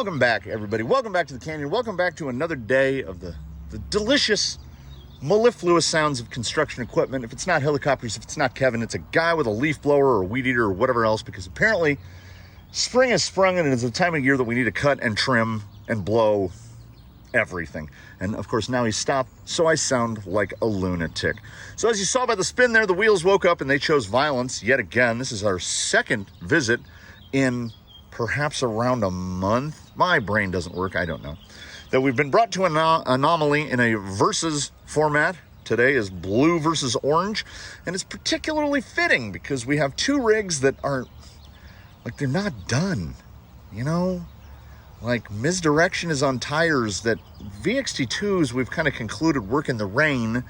Welcome back, everybody. Welcome back to the canyon. Welcome back to another day of the delicious, mellifluous sounds of construction equipment. If it's not helicopters, if it's not Kevin, it's a guy with a leaf blower or a weed eater or whatever else, because apparently spring has sprung and it's the time of year that we need to cut and trim and blow everything. And of course now he's stopped, so I sound like a lunatic. So as you saw by the spin there, the wheels woke up and they chose violence yet again. This is our second visit in perhaps around a month. My brain doesn't work, I don't know. That we've been brought to an anomaly in a versus format. Today is blue versus orange, and it's particularly fitting because we have two rigs that aren't, like, they're not done, you know? Like, misdirection is on tires that VXT2s we've kind of concluded work in the rain.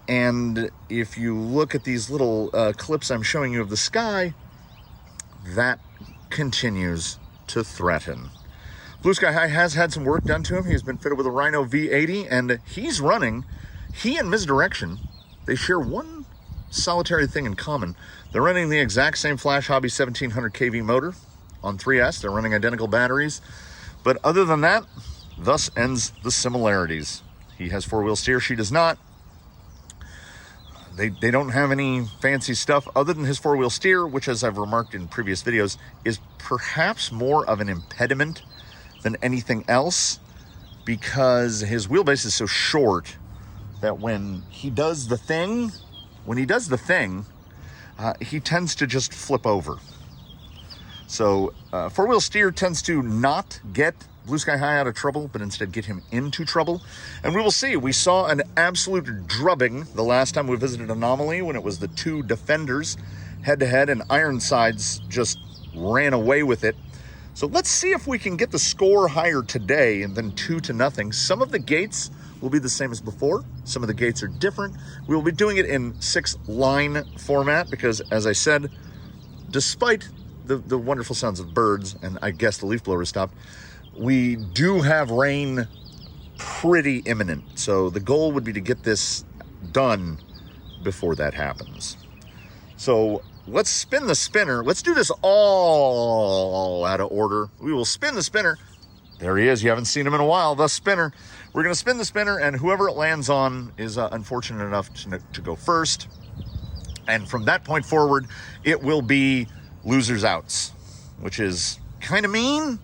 And if you look at these little clips I'm showing you of the sky, that continues to threaten. Blue Sky High has had some work done to him. He's been fitted with a Rhino V80, and he's running, he and Misdirection, they share one solitary thing in common. They're running the exact same Flash Hobby 1700 kV motor on 3S. They're running identical batteries. But other than that, thus ends the similarities. He has four-wheel steer, she does not. They don't have any fancy stuff other than his four-wheel steer, which, as I've remarked in previous videos, is perhaps more of an impediment than anything else, because his wheelbase is so short that when he does the thing, he tends to just flip over. So four-wheel steer tends to not get Blue Sky High out of trouble, but instead get him into trouble. And we will see. We saw an absolute drubbing the last time we visited Anomaly, when it was the two defenders head-to-head, and Ironsides just ran away with it. So let's see if we can get the score higher today than 2-0. Some of the gates will be the same as before. Some of the gates are different. We will be doing it in 6-line format because, as I said, despite the wonderful sounds of birds, and I guess the leaf blower stopped, we do have rain pretty imminent. So the goal would be to get this done before that happens. So let's spin the spinner. Let's do this all out of order. We will spin the spinner. There he is. You haven't seen him in a while. The spinner. We're going to spin the spinner, and whoever it lands on is unfortunate enough to go first. And from that point forward, it will be losers outs, which is kind of mean,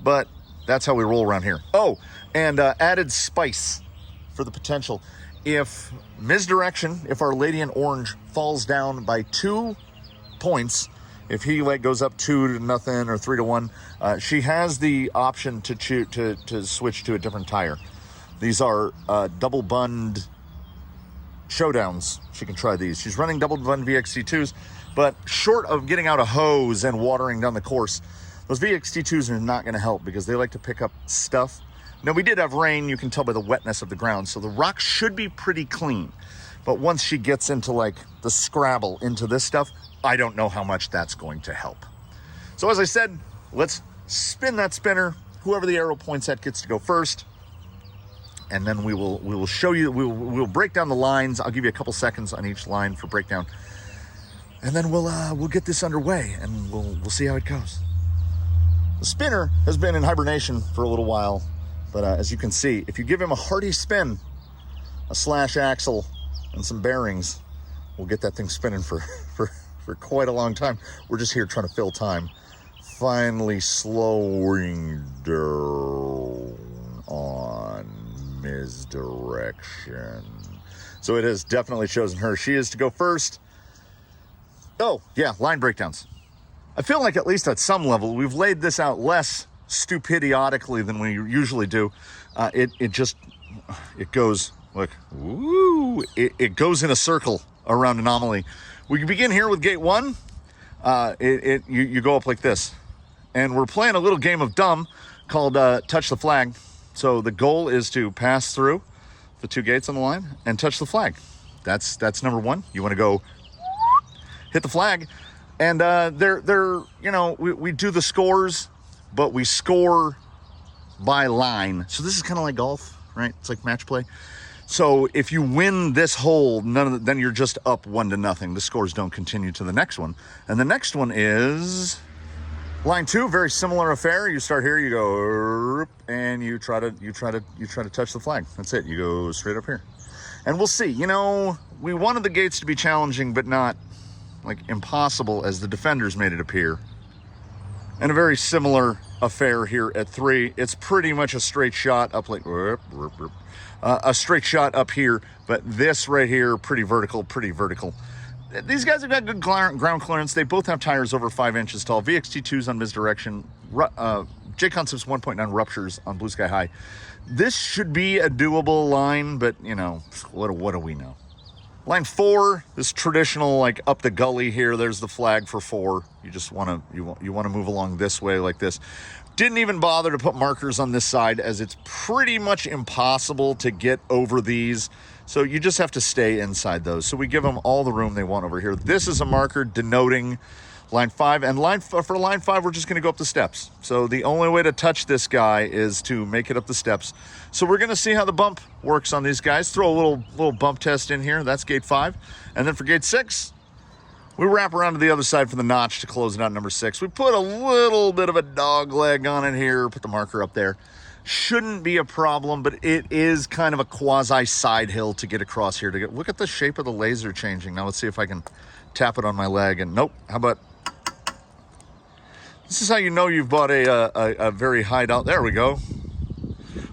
but that's how we roll around here. Oh, and added spice for the potential. If Misdirection, if our lady in orange falls down by 2 points, if he goes up 2-0 or 3-1, she has the option to switch to a different tire. These are double bund showdowns. She can try these. She's running double bund VXT2s, but short of getting out a hose and watering down the course, those VXT2s are not going to help because they like to pick up stuff. Now, we did have rain. You can tell by the wetness of the ground, so the rock should be pretty clean. But once she gets into, like, the Scrabble into this stuff, I don't know how much that's going to help. So as I said, let's spin that spinner. Whoever the arrow points at gets to go first. And then we will show you, we'll break down the lines. I'll give you a couple seconds on each line for breakdown. And then we'll get this underway, and we'll see how it goes. The spinner has been in hibernation for a little while, but as you can see, if you give him a hearty spin, a slash axle, and some bearings, we'll get that thing spinning for quite a long time. We're just here trying to fill time. Finally slowing down on Misdirection. So it has definitely chosen her. She is to go first. Oh, yeah, line breakdowns. I feel like at least at some level, we've laid this out less stupidiotically than we usually do. It goes, look, woo, it goes in a circle around Anomaly. We can begin here with gate 1. You go up like this. And we're playing a little game of dumb called Touch the Flag. So the goal is to pass through the 2 gates on the line and touch the flag. That's number 1. You want to go hit the flag. And we do the scores, but we score by line. So this is kind of like golf, right? It's like match play. So if you win this hole, then you're just up 1-0. The scores don't continue to the next one. And the next one is Line 2, very similar affair. You start here, you go, and you try to touch the flag. That's it. You go straight up here. And we'll see. You know, we wanted the gates to be challenging, but not like impossible as the defenders made it appear. And a very similar affair here at 3. It's pretty much a straight shot up like a straight shot up here, but this right here, pretty vertical. These guys have got good ground clearance. They both have tires over 5 inches tall. VXT2s on misdirection. J-Concepts 1.9 ruptures on Blue Sky High. This should be a doable line, but you know, what do we know? Line 4, this traditional like up the gully here. There's the flag for 4. You just want to move along this way like this. Didn't even bother to put markers on this side as it's pretty much impossible to get over these. So you just have to stay inside those. So we give them all the room they want over here. This is a marker denoting line 5. And for line 5, we're just going to go up the steps. So the only way to touch this guy is to make it up the steps. So we're going to see how the bump works on these guys. Throw a little bump test in here. That's gate 5. And then for gate 6, we wrap around to the other side for the notch to close it out number 6. We put a little bit of a dog leg on it here. Put the marker up there. Shouldn't be a problem, but it is kind of a quasi side hill to get across here. Look at the shape of the laser changing. Now let's see if I can tap it on my leg. And nope. How about this? Is how you know you've bought a very high dollar. There we go.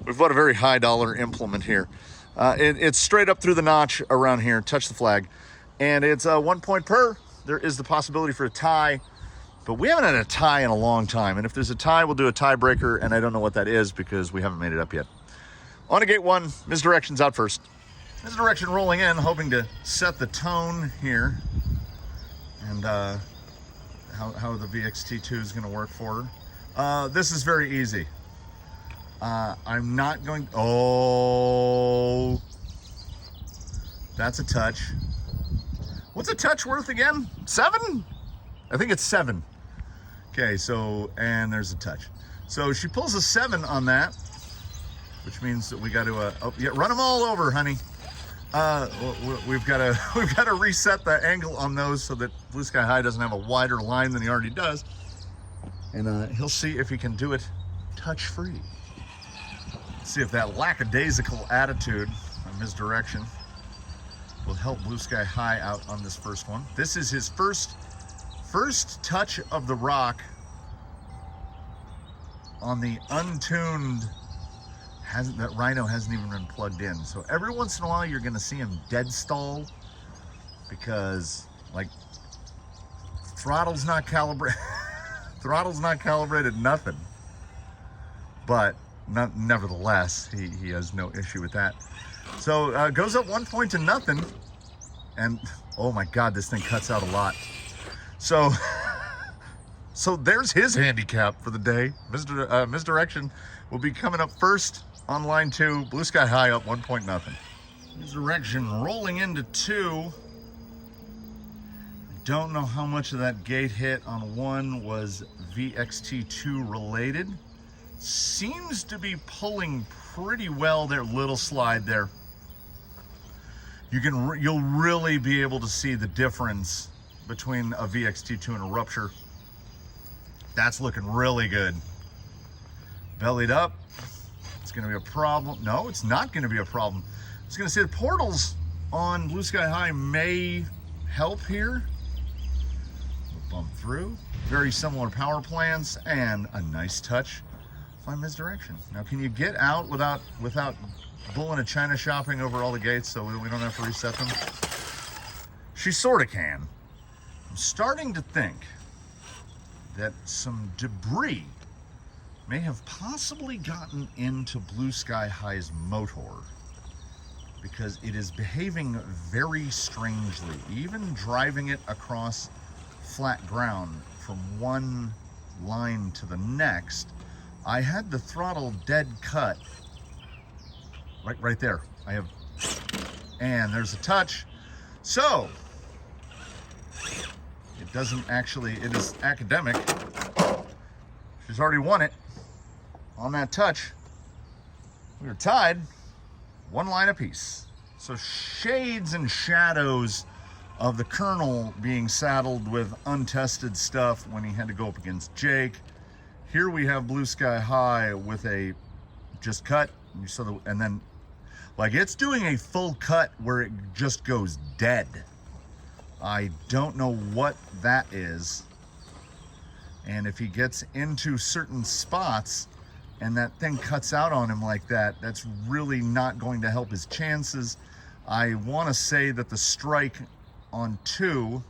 We've bought a very high dollar implement here. It's straight up through the notch around here. Touch the flag, and it's 1 point per. There is the possibility for a tie. But we haven't had a tie in a long time. And if there's a tie, we'll do a tiebreaker. And I don't know what that is because we haven't made it up yet. On to gate 1, misdirection's out first. Misdirection rolling in, hoping to set the tone here. And how the VXT2 is going to work for her. This is very easy. I'm not going... Oh. That's a touch. What's a touch worth again? 7? I think it's 7. Okay, so, and there's a touch. So she pulls a 7 on that, which means that we got to, run them all over, honey. We've got to reset the angle on those so that Blue Sky High doesn't have a wider line than he already does. And he'll see if he can do it touch-free. See if that lackadaisical attitude on misdirection will help Blue Sky High out on this first one. This is his first touch of the rock on the untuned, that rhino hasn't even been plugged in. So every once in a while you're gonna see him dead stall because like throttle's not calibrated, nothing. But nevertheless, he has no issue with that. So goes up 1 point to nothing. And oh my God, this thing cuts out a lot. So there's his handicap for the day. Misdirection will be coming up first on line 2. Blue Sky High up 1 point nothing. Misdirection rolling into 2. Don't know how much of that gate hit on 1 was VXT2 related. Seems to be pulling pretty well there. Little slide there. You'll really be able to see the difference between a VXT2 and a rupture. That's looking really good. Bellied up. It's going to be a problem. No, it's not going to be a problem. I was going to say the portals on Blue Sky High may help here. We'll bump through. Very similar power plants and a nice touch by misdirection. Now, can you get out without bulling a China shopping over all the gates so we don't have to reset them? She sort of can. I'm starting to think that some debris may have possibly gotten into Blue Sky High's motor because it is behaving very strangely. Even driving it across flat ground from one line to the next, I had the throttle dead cut right there. And there's a touch. So it doesn't actually, it is academic. She's already won it on that touch. We were tied 1 line apiece. So shades and shadows of the Colonel being saddled with untested stuff when he had to go up against Jake. Here we have Blue Sky High with a just cut. You saw the, and then like it's doing a full cut where it just goes dead. I don't know what that is. And if he gets into certain spots and that thing cuts out on him like that, that's really not going to help his chances. I want to say that the strike on 2,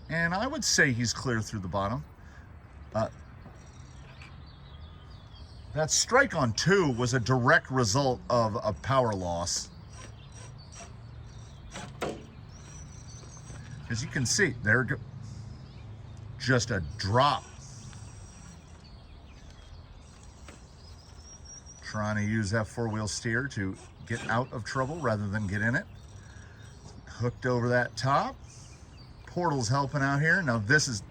and I would say he's clear through the bottom. That strike on 2 was a direct result of a power loss. As you can see, there, just a drop. Trying to use that 4-wheel steer to get out of trouble rather than get in it. Hooked over that top. Portal's helping out here. Now this is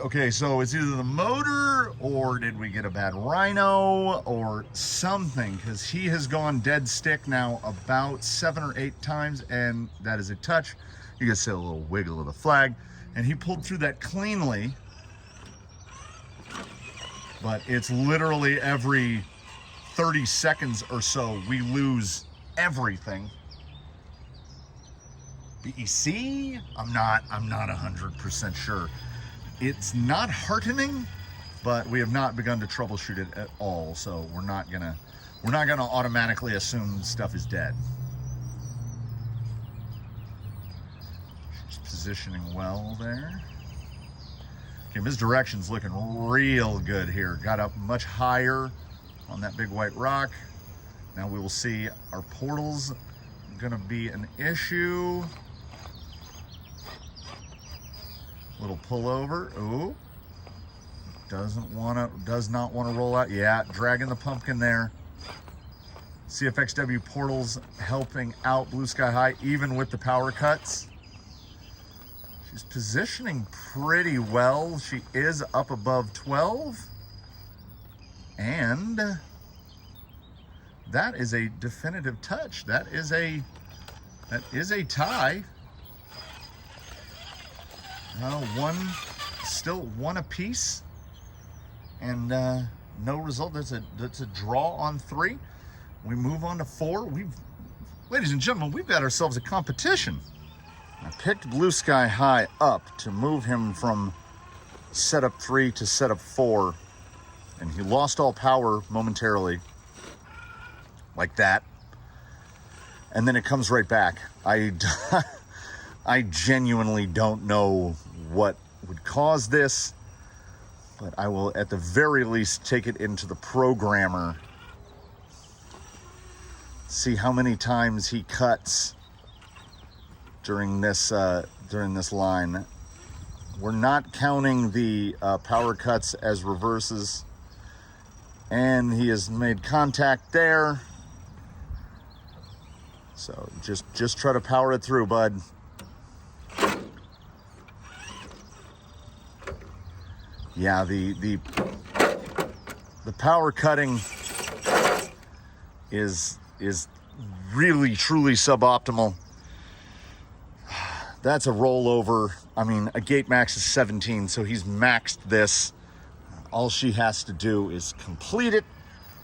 okay, so it's either the motor or did we get a bad rhino or something, because he has gone dead stick now about 7 or 8 times, and that is a touch. You can see a little wiggle of the flag, and he pulled through that cleanly. But it's literally every 30 seconds or so we lose everything. BEC? I'm not 100% sure. It's not heartening, but we have not begun to troubleshoot it at all, so we're not gonna automatically assume stuff is dead. She's positioning well there. Okay, misdirection's looking real good here. Got up much higher on that big white rock. Now we will see, our portal's gonna be an issue. Little pullover. Ooh. Does not want to roll out. Yeah, dragging the pumpkin there. CFXW portals helping out Blue Sky High even with the power cuts. She's positioning pretty well. She is up above 12. And that is a definitive touch. That is a tie. Still one apiece, and no result. That's a draw on 3. We move on to 4. Ladies and gentlemen, we've got ourselves a competition. I picked Blue Sky High up to move him from setup 3 to setup 4, and he lost all power momentarily, like that, and then it comes right back. I genuinely don't know what would cause this, but I will at the very least take it into the programmer, see how many times he cuts during this line. We're not counting the power cuts as reverses, and he has made contact there. So just try to power it through, bud. Yeah, the power cutting is really truly suboptimal. That's a rollover. I mean, a gate max is 17, so he's maxed this. All she has to do is complete it.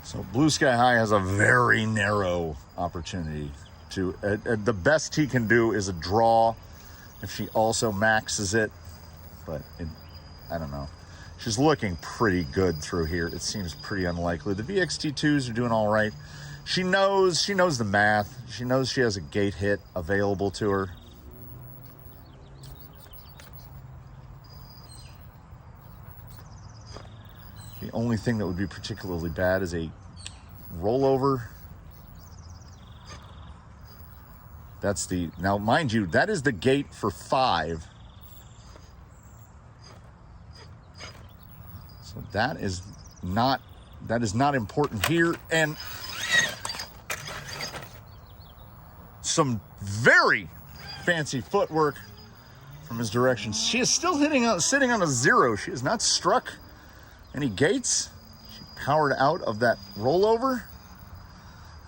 So Blue Sky High has a very narrow opportunity to, the best he can do is a draw if she also maxes it, but I don't know. She's looking pretty good through here. It seems pretty unlikely. The VXT2s are doing all right. She knows the math. She knows she has a gate hit available to her. The only thing that would be particularly bad is a rollover. Now mind you, that is the gate for 5. So that is not important here. And some very fancy footwork from his direction. She is still sitting on a 0. She has not struck any gates. She powered out of that rollover.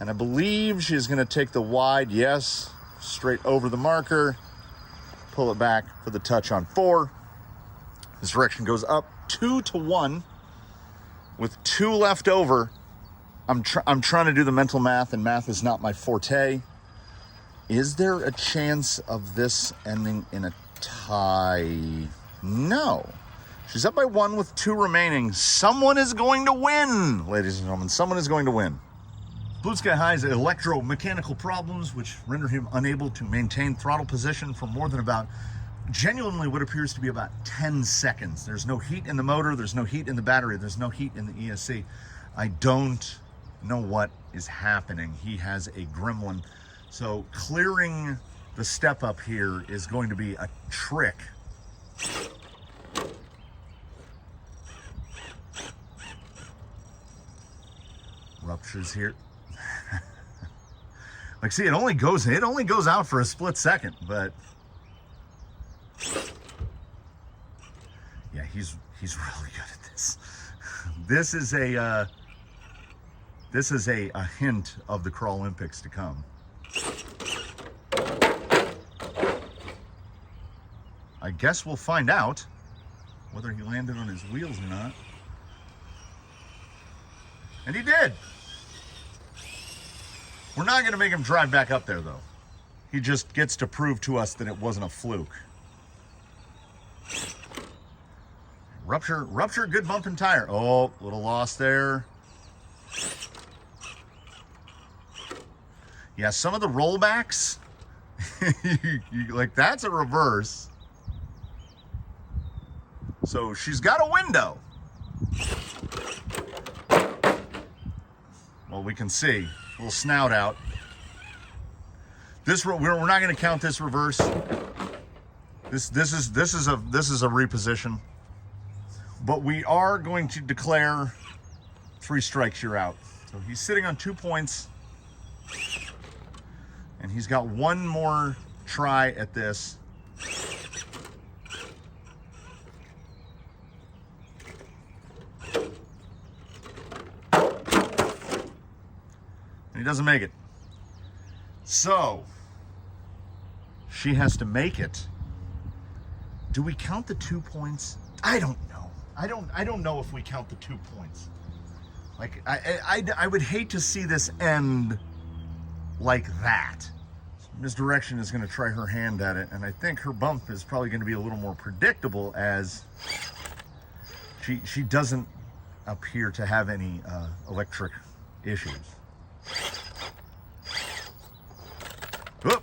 And I believe she's going to take the wide, yes, straight over the marker, pull it back for the touch on 4. This direction goes up 2-1 with 2 left over. I'm trying to do the mental math, and math is not my forte. Is there a chance of this ending in a tie? No. She's up by 1 with 2 remaining. Someone is going to win, ladies and gentlemen. Someone is going to win. Blue Sky High's electromechanical problems, which render him unable to maintain throttle position for more than about genuinely what appears to be about 10 seconds. There's no heat in the motor. There's no heat in the battery. There's no heat in the ESC. I don't know what is happening. He has a gremlin. So clearing the step up here is going to be a trick. Ruptures here. Like, see, it only goes out for a split second, but yeah, he's really good at this. This is a hint of the Crawl Olympics to come. I guess we'll find out whether he landed on his wheels or not. And he did. We're not going to make him drive back up there, though. He just gets to prove to us that it wasn't a fluke. Rupture, good bump and tire. Oh, little loss there. Yeah, some of the rollbacks, like that's a reverse. So she's got a window. Well, we can see a little snout out. This we're not going to count this reverse. This is a reposition, but we are going to declare 3 strikes, you're out. So he's sitting on 2 points, and he's got 1 more try at this. He doesn't make it. So she has to make it. Do we count the 2 points? I don't know. I don't know if we count the 2 points. Like I would hate to see this end like that. Misdirection is going to try her hand at it, and I think her bump is probably going to be a little more predictable, as she doesn't appear to have any electric issues. Whoop.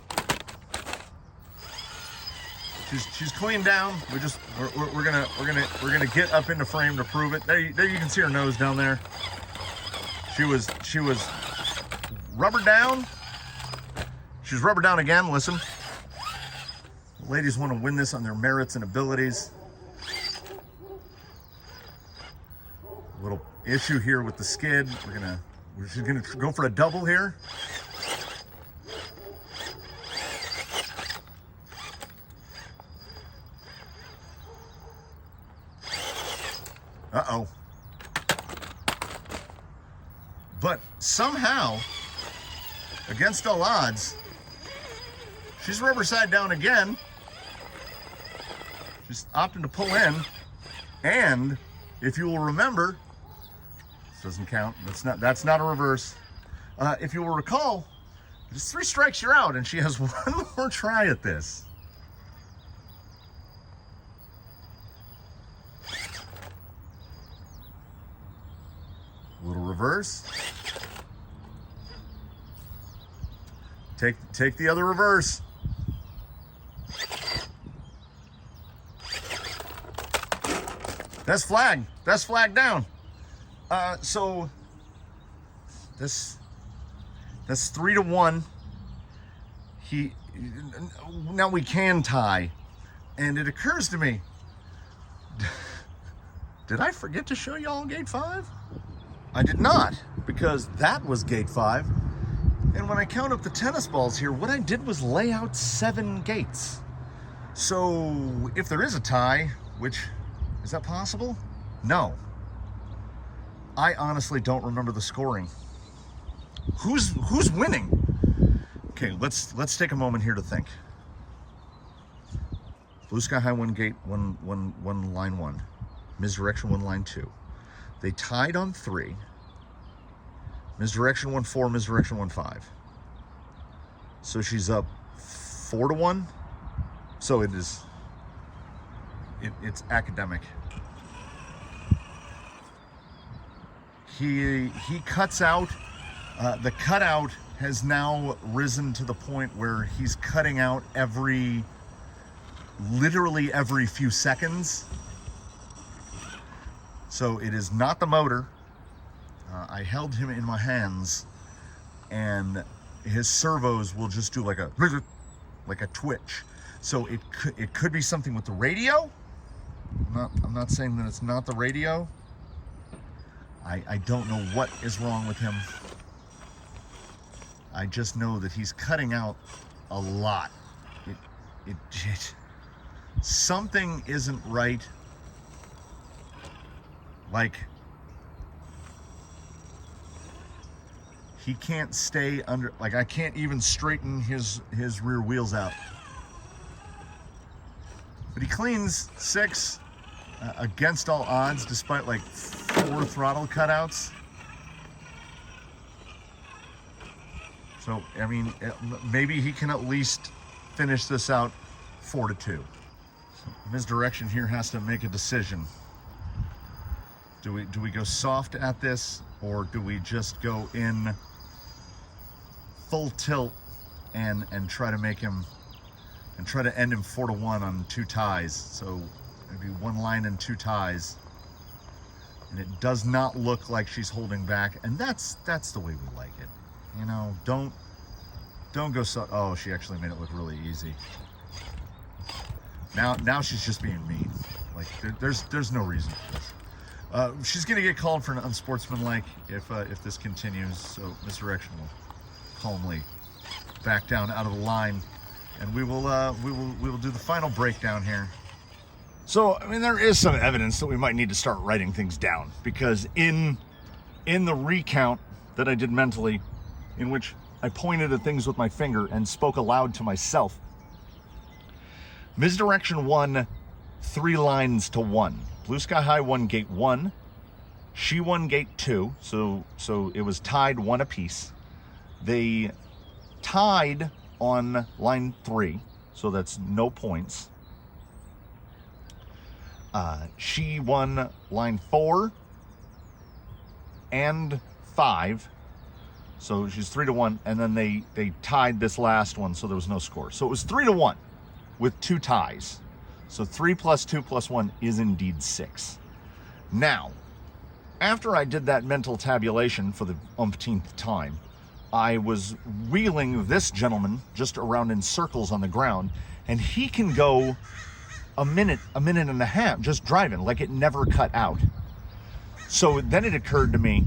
She's clean down. We're gonna get up into frame to prove it. There you can see her nose down there. She was rubber down. She's rubber down again. Listen, the ladies want to win this on their merits and abilities. A little issue here with the skid. She's gonna go for a double here. Uh-oh. But somehow, against all odds, she's rubber side down again. She's opting to pull in. And if you will remember, this doesn't count. That's not a reverse. If you will recall, just 3 strikes, you're out, and she has 1 more try at this. Little reverse. Take the other reverse. That's flag. That's flag down. So that's 3-1. Now we can tie, and it occurs to me, did I forget to show y'all gate 5? I did not, because that was gate 5. And when I count up the tennis balls here, what I did was lay out 7 gates. So if there is a tie, which, is that possible? No. I honestly don't remember the scoring. Who's winning? Okay, let's take a moment here to think. Blue Sky High won gate one line 1. Misdirection won line 2. They tied on 3. Misdirection won 4. Misdirection won 5. So she's up 4-1. So it's academic. He cuts out. The cutout has now risen to the point where he's cutting out literally every few seconds. So it is not the motor. I held him in my hands, and his servos will just do like a twitch. So it could be something with the radio. I'm not saying that it's not the radio. I don't know what is wrong with him. I just know that he's cutting out a lot. Something isn't right. Like, he can't stay under, like, I can't even straighten his rear wheels out. But he cleans 6 against all odds, despite like 4 throttle cutouts. So, I mean, maybe he can at least finish this out 4-2. So, Misdirection here has to make a decision. Do we go soft at this, or do we just go in full tilt and try to make him, and try to end him 4-1 on 2 ties? So maybe 1 line and 2 ties, and it does not look like she's holding back, and that's the way we like it. You know, don't go so. Oh, she actually made it look really easy. Now she's just being mean. Like, there's no reason for this. She's gonna get called for an unsportsmanlike if this continues. So Misdirection will calmly back down out of the line, and we will do the final breakdown here. So, I mean, there is some evidence that we might need to start writing things down, because in the recount that I did mentally, in which I pointed at things with my finger and spoke aloud to myself, Misdirection won 3 lines to 1. Blue Sky High won gate 1. She won gate 2. So it was tied 1 apiece. They tied on line 3, so that's no points. She won line 4 and 5. So she's 3-1, and then they tied this last one, so there was no score. So it was 3-1 with 2 ties. So 3 + 2 + 1 is indeed 6. Now, after I did that mental tabulation for the umpteenth time, I was wheeling this gentleman just around in circles on the ground, and he can go a minute and a half just driving like it never cut out. So then it occurred to me,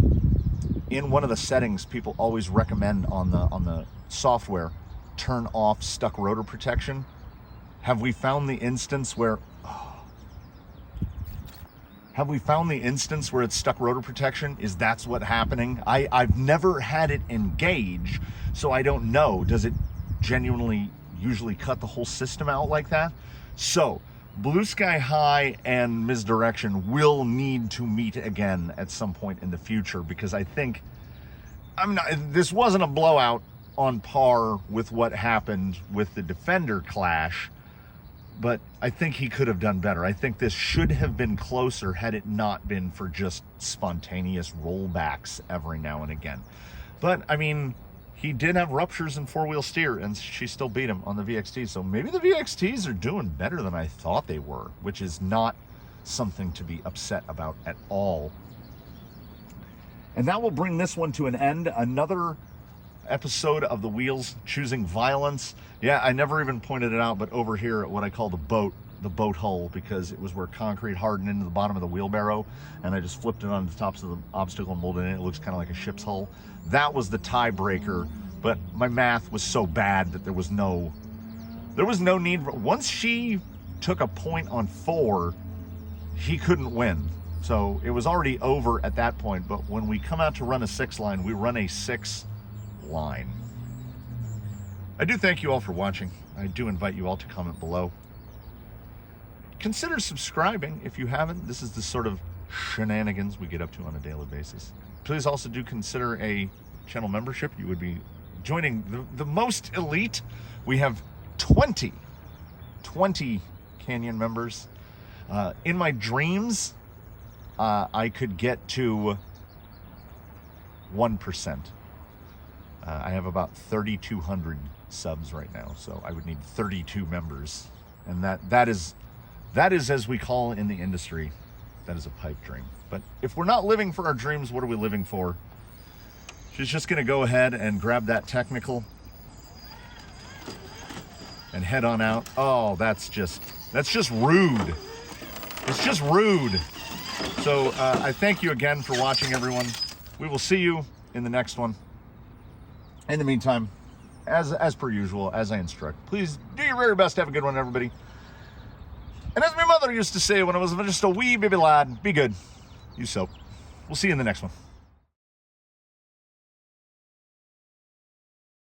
in one of the settings people always recommend on the software, turn off stuck rotor protection. Have we found the instance where it's stuck rotor protection? Is that's what's happening? I've never had it engage, so I don't know. Does it genuinely usually cut the whole system out like that? So Blue Sky High and Misdirection will need to meet again at some point in the future, because I think this wasn't a blowout on par with what happened with the Defender clash, but I think he could have done better. I think this should have been closer had it not been for just spontaneous rollbacks every now and again. But I mean, he did have ruptures in 4-wheel steer, and she still beat him on the VXT. So maybe the VXTs are doing better than I thought they were, which is not something to be upset about at all. And that will bring this one to an end. Another episode of the Wheels Choosing Violence. Yeah, I never even pointed it out, but over here at what I call the boat hull, because it was where concrete hardened into the bottom of the wheelbarrow, and I just flipped it on the tops of the obstacle and molded it in. It looks kind of like a ship's hull. That was the tiebreaker, but my math was so bad that there was no need. Once she took a point on 4, he couldn't win. So it was already over at that point. But when we come out to run a 6 line, we run a 6 line. I do thank you all for watching. I do invite you all to comment below. Consider subscribing if you haven't. This is the sort of shenanigans we get up to on a daily basis. Please also do consider a channel membership. You would be joining the most elite. We have 20 Canyon members. In my dreams, I could get to 1%. I have about 3,200 subs right now, so I would need 32 members, and that is, as we call in the industry, that is a pipe dream. But if we're not living for our dreams, what are we living for? She's just gonna go ahead and grab that technical and head on out. Oh, that's just rude. It's just rude. So I thank you again for watching, everyone. We will see you in the next one. In the meantime, as per usual, as I instruct, please do your very best. Have a good one, everybody. And as my mother used to say when I was just a wee baby lad, be good. Use soap. We'll see you in the next one.